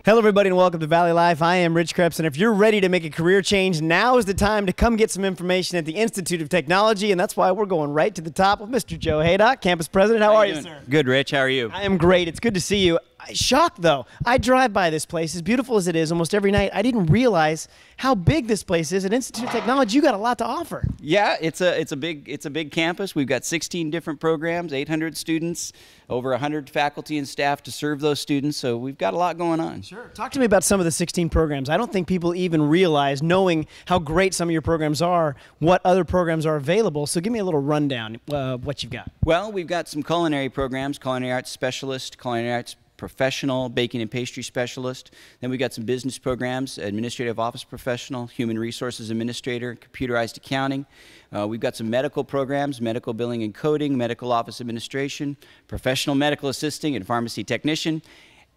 Hello, everybody, and welcome to Valley Life. I am Rich Krebs, and if you're ready to make a career change, now is the time to come get some information at the Institute of Technology, and that's why we're going right to the top with Mr. Joe Haydock, campus president. How are you, sir? Good, Rich. How are you? I am great. It's good to see you. Shocked, though. I drive by this place, as beautiful as it is, almost every night. I didn't realize how big this place is. At Institute of Technology, you got a lot to offer. Yeah, it's a big campus. We've got 16 different programs, 800 students, over 100 faculty and staff to serve those students. So we've got a lot going on. Sure. Talk to me about some of the 16 programs. I don't think people even realize, knowing how great some of your programs are, what other programs are available. So give me a little rundown of what you've got. Well, we've got some culinary programs, culinary arts specialist, culinary arts professional, baking and pastry specialist. Then we've got some business programs, administrative office professional, human resources administrator, computerized accounting. We've got some medical programs, medical billing and coding, medical office administration, professional medical assisting and pharmacy technician.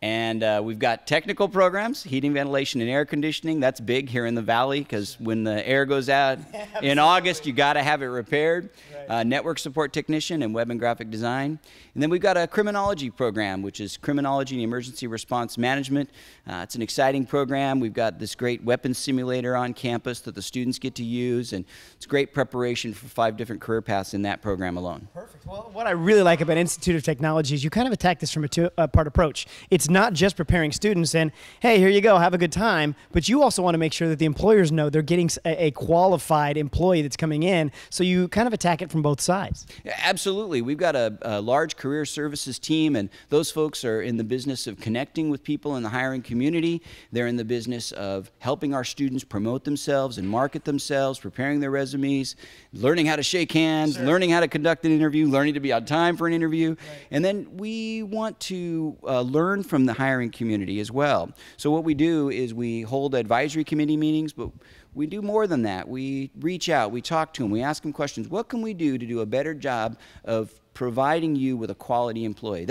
And we've got technical programs, heating, ventilation, and air conditioning. That's big here in the Valley because when the air goes out in August, you got to have it repaired. Right. Network support technician and web and graphic design. And then we've got a criminology program, which is criminology and emergency response management. It's an exciting program. We've got this great weapons simulator on campus that the students get to use, and it's great preparation for 5 different career paths in that program alone. Perfect. Well, what I really like about Institute of Technology is you kind of attack this from a two-part approach. It's not just preparing students and, hey, here you go, have a good time, but you also want to make sure that the employers know they're getting a qualified employee that's coming in, so you kind of attack it from both sides. Yeah, absolutely. We've got a large career services team, and those folks are in the business of connecting with people in the hiring community. They're in the business of helping our students promote themselves and market themselves, preparing their resumes, learning how to shake hands, sure, learning how to conduct an interview, learning to be on time for an interview. Right. And then we want to learn from the hiring community as well. So what we do is we hold advisory committee meetings, but we do more than that. We reach out, we talk to them, we ask them questions. What can we do to do a better job of providing you with a quality employee?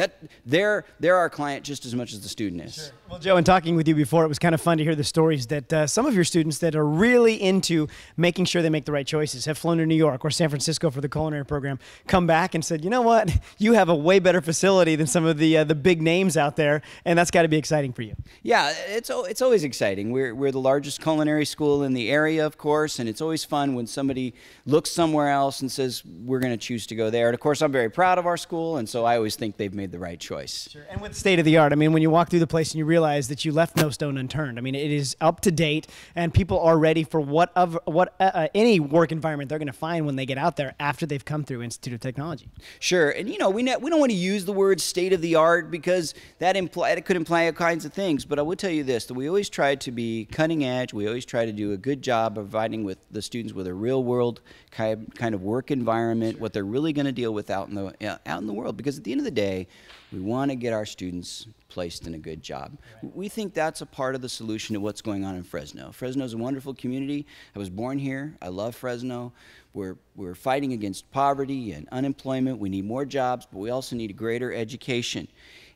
They're our client just as much as the student is. Sure. Well, Joe, in talking with you before, it was kind of fun to hear the stories that some of your students that are really into making sure they make the right choices have flown to New York or San Francisco for the culinary program, come back and said, you know what, you have a way better facility than some of the big names out there, and that's got to be exciting for you. Yeah, it's always exciting. We're the largest culinary school in the area, of course, and it's always fun when somebody looks somewhere else and says, we're going to choose to go there. And of course, I'm very proud of our school, and so I always think they've made the right choice. Sure. And with state of the art, I mean, when you walk through the place and you realize that you left no stone unturned. I mean, it is up to date, and people are ready for any work environment they're going to find when they get out there after they've come through Institute of Technology. Sure, and you know, we don't want to use the word state of the art because it could imply all kinds of things, but I would tell you this, that we always try to be cutting edge. We always try to do a good job of providing with the students with a real world kind of work environment, sure, what they're really going to deal with out in the world, because at the end of the day, we want to get our students placed in a good job. Right. We think that's a part of the solution to what's going on in Fresno. Fresno is a wonderful community. I was born here. I love Fresno. We're fighting against poverty and unemployment. We need more jobs, but we also need a greater education.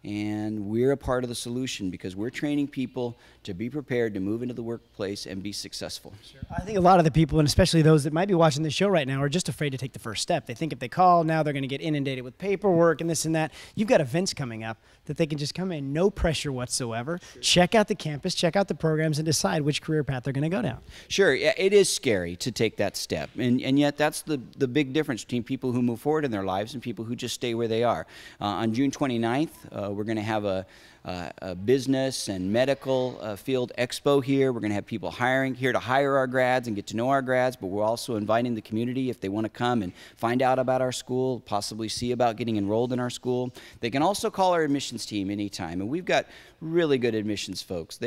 And we're a part of the solution because we're training people to be prepared to move into the workplace and be successful. Sure. I think a lot of the people, and especially those that might be watching this show right now, are just afraid to take the first step. They think if they call, now they're going to get inundated with paperwork and this and that. You've got events coming up that they can just come in, no pressure whatsoever, sure, check out the campus, check out the programs, and decide which career path they're going to go down. Sure. It is scary to take that step, and yet that's the big difference between people who move forward in their lives and people who just stay where they are. On June 29th, we're going to have a business and medical field expo here. We're going to have people here to hire our grads and get to know our grads, but we're also inviting the community if they want to come and find out about our school, possibly see about getting enrolled in our school. They can also call our admissions team anytime, and we've got really good admissions folks.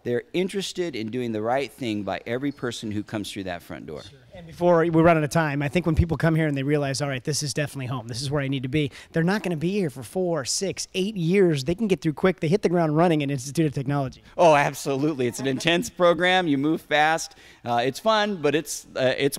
They're interested in doing the right thing by every person who comes through that front door. Sure. And before we run out of time, I think when people come here and they realize, all right, this is definitely home, this is where I need to be, they're not going to be here for 4, 6, 8 years. They can get through quick. They hit the ground running at Institute of Technology. Oh, absolutely. It's an intense program. You move fast. It's fun, but it's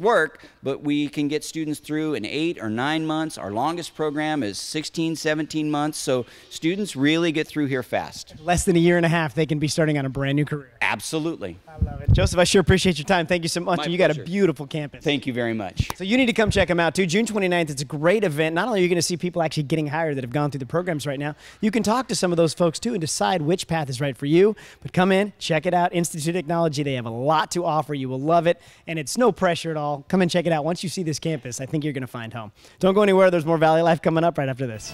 work. But we can get students through in 8 or 9 months. Our longest program is 16, 17 months. So students really get through here fast. Less than a year and a half, they can be starting on a brand new career. Absolutely. I love it. Joseph, I sure appreciate your time. Thank you so much. My And you got a pleasure. beautiful campus. Thank you very much. So you need to come check them out too. June 29th, it's a great event. Not only are you going to see people actually getting hired that have gone through the programs right now, you can talk to some of those folks too and decide which path is right for you. But come in, check it out. Institute of Technology, they have a lot to offer. You will love it, and it's no pressure at all. Come and check it out. Once you see this campus, I think you're going to find home. Don't go anywhere. There's more Valley Life coming up right after this.